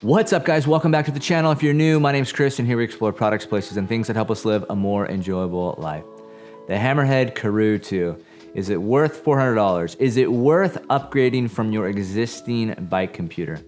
What's up, guys? Welcome back to the channel. If you're new, my name's Chris, and here we explore products, places, and things that help us live a more enjoyable life. The Hammerhead Karoo 2. Is it worth $400? Is it worth upgrading from your existing bike computer?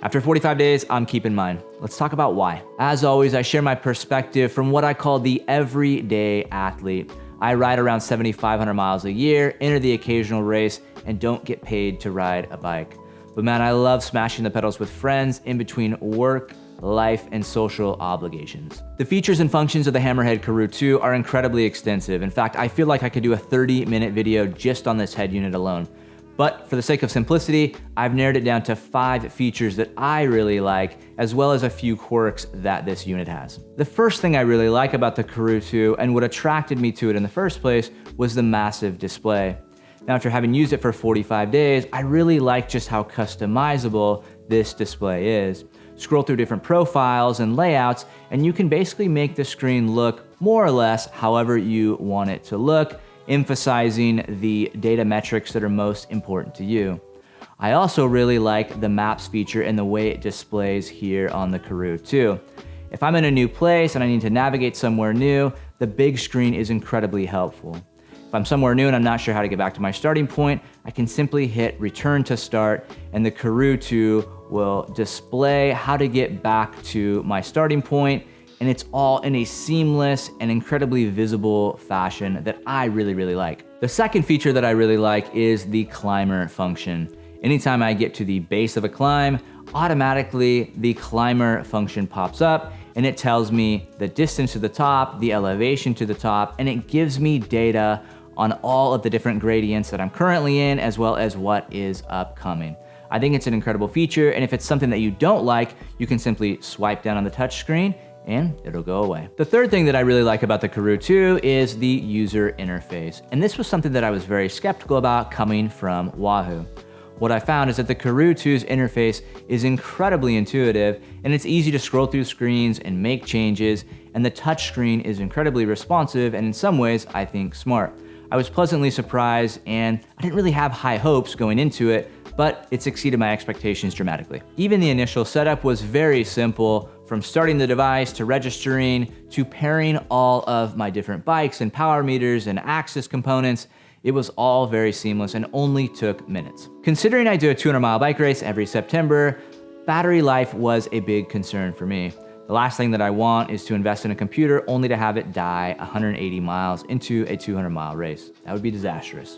After 45 days, I'm keeping mine. Let's talk about why. As always, I share my perspective from what I call the everyday athlete. I ride around 7,500 miles a year, enter the occasional race, and don't get paid to ride a bike. But man, I love smashing the pedals with friends in between work, life, and social obligations. The features and functions of the Hammerhead Karoo 2 are incredibly extensive. In fact, I feel like I could do a 30-minute video just on this head unit alone. But for the sake of simplicity, I've narrowed it down to 5 features that I really like, as well as a few quirks that this unit has. The first thing I really like about the Karoo 2, and what attracted me to it in the first place, was the massive display. Now, after having used it for 45 days, I really like just how customizable this display is. Scroll through different profiles and layouts, and you can basically make the screen look more or less however you want it to look, emphasizing the data metrics that are most important to you. I also really like the maps feature and the way it displays here on the Karoo 2. If I'm in a new place and I need to navigate somewhere new, the big screen is incredibly helpful. If I'm somewhere new and I'm not sure how to get back to my starting point, I can simply hit return to start, and the Karoo 2 will display how to get back to my starting point, and it's all in a seamless and incredibly visible fashion that I really like. The second feature that I really like is the climber function. Anytime I get to the base of a climb, automatically the climber function pops up, and it tells me the distance to the top, the elevation to the top, and it gives me data on all of the different gradients that I'm currently in, as well as what is upcoming. I think it's an incredible feature, and if it's something that you don't like, you can simply swipe down on the touch screen and it'll go away. The third thing that I really like about the Karoo 2 is the user interface, and this was something that I was very skeptical about coming from Wahoo. What I found is that the Karoo 2's interface is incredibly intuitive, and it's easy to scroll through screens and make changes, and the touch screen is incredibly responsive, and in some ways, I think smart. I was pleasantly surprised, and I didn't really have high hopes going into it, but it exceeded my expectations dramatically. Even the initial setup was very simple, from starting the device to registering to pairing all of my different bikes and power meters and axis components. It was all very seamless and only took minutes. Considering I do a 200-mile bike race every September, battery life was a big concern for me. The last thing that I want is to invest in a computer only to have it die 180 miles into a 200-mile race. That would be disastrous.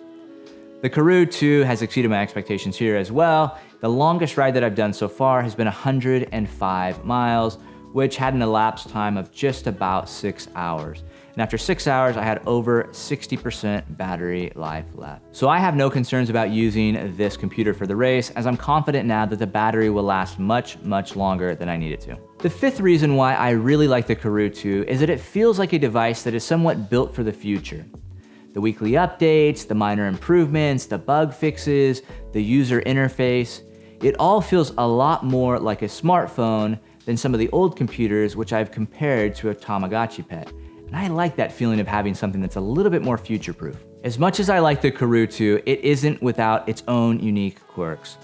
The Karoo 2 has exceeded my expectations here as well. The longest ride that I've done so far has been 105 miles, which had an elapsed time of just about 6 hours. And after 6 hours, I had over 60% battery life left. So I have no concerns about using this computer for the race, as I'm confident now that the battery will last much longer than I need it to. The fifth reason why I really like the Karoo 2 is that it feels like a device that is somewhat built for the future. The weekly updates, the minor improvements, the bug fixes, the user interface, it all feels a lot more like a smartphone than some of the old computers which I've compared to a Tamagotchi pet. And I like that feeling of having something that's a little bit more future-proof. As much as I like the Karoo 2, it isn't without its own unique quirks.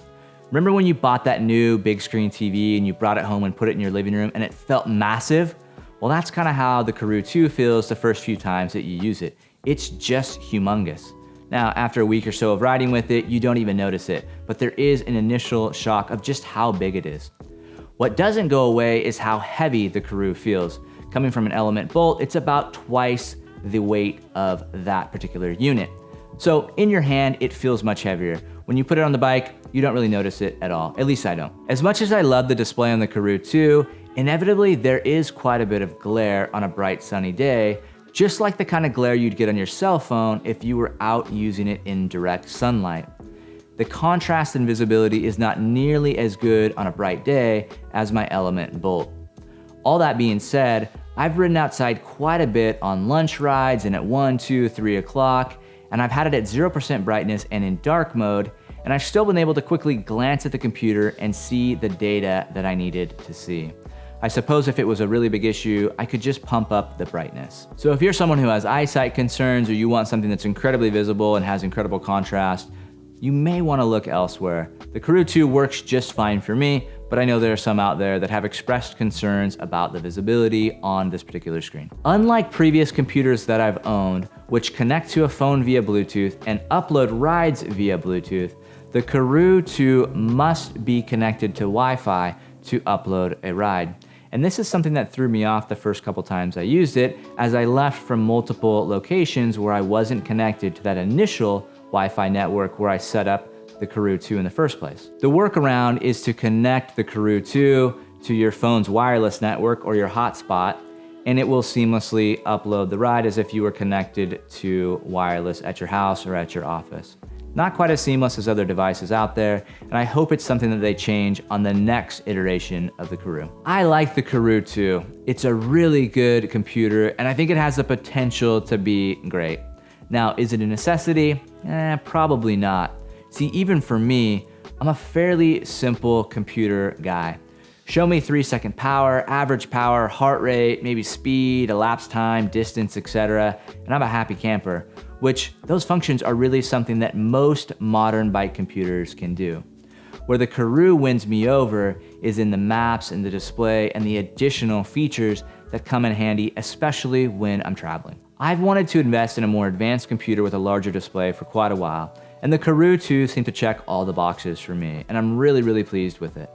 Remember when you bought that new big screen TV and you brought it home and put it in your living room and it felt massive? Well, that's kind of how the Karoo 2 feels the first few times that you use it. It's just humongous. Now, after a week or so of riding with it, you don't even notice it, but there is an initial shock of just how big it is. What doesn't go away is how heavy the Karoo feels. Coming from an element bolt, it's about twice the weight of that particular unit. So in your hand, it feels much heavier. When you put it on the bike, you don't really notice it at all. At least I don't. As much as I love the display on the Karoo 2, inevitably there is quite a bit of glare on a bright sunny day, just like the kind of glare you'd get on your cell phone if you were out using it in direct sunlight. The contrast and visibility is not nearly as good on a bright day as my element bolt. All that being said, I've ridden outside quite a bit on lunch rides and at 1, 2, 3 o'clock, and I've had it at 0% brightness and in dark mode, and I've still been able to quickly glance at the computer and see the data that I needed to see. I suppose if it was a really big issue, I could just pump up the brightness. So if you're someone who has eyesight concerns or you want something that's incredibly visible and has incredible contrast, you may want to look elsewhere. The Karoo 2 works just fine for me, but I know there are some out there that have expressed concerns about the visibility on this particular screen. Unlike previous computers that I've owned, which connect to a phone via Bluetooth and upload rides via Bluetooth, the Karoo 2 must be connected to Wi-Fi to upload a ride. And this is something that threw me off the first couple times I used it, as I left from multiple locations where I wasn't connected to that initial Wi-Fi network where I set up the Karoo 2 in the first place. The workaround is to connect the Karoo 2 to your phone's wireless network or your hotspot, and it will seamlessly upload the ride as if you were connected to wireless at your house or at your office. Not quite as seamless as other devices out there, and I hope it's something that they change on the next iteration of the Karoo. I like the Karoo 2. It's a really good computer, and I think it has the potential to be great. Now, is it a necessity? Probably not. See, even for me, I'm a fairly simple computer guy. Show me 3-second power, average power, heart rate, maybe speed, elapsed time, distance, etc., and I'm a happy camper, which those functions are really something that most modern bike computers can do. Where the Karoo wins me over is in the maps and the display and the additional features that come in handy, especially when I'm traveling. I've wanted to invest in a more advanced computer with a larger display for quite a while, and the Karoo 2 seemed to check all the boxes for me, and I'm really pleased with it.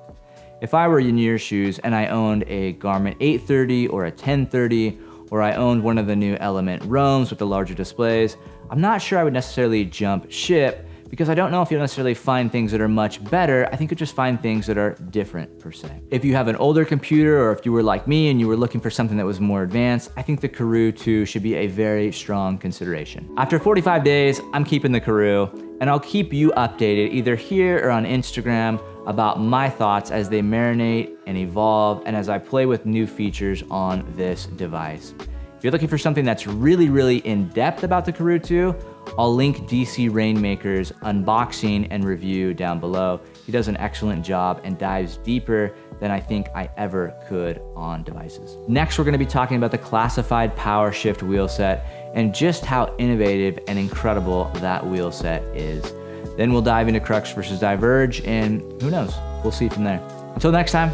If I were in your shoes and I owned a Garmin 830 or a 1030, or I owned one of the new Element Roams with the larger displays, I'm not sure I would necessarily jump ship, because I don't know if you'll necessarily find things that are much better. I think you'll just find things that are different per se. If you have an older computer, or if you were like me and you were looking for something that was more advanced, I think the Karoo 2 should be a very strong consideration. After 45 days, I'm keeping the Karoo, and I'll keep you updated either here or on Instagram about my thoughts as they marinate and evolve, and as I play with new features on this device. If you're looking for something that's really in-depth about the Karoo 2, I'll link DC Rainmaker's unboxing and review down below. He does an excellent job and dives deeper than I think I ever could on devices. Next, we're gonna be talking about the classified Powershift wheel set and just how innovative and incredible that wheel set is. Then we'll dive into Crux versus Diverge, and who knows, we'll see from there. Until next time.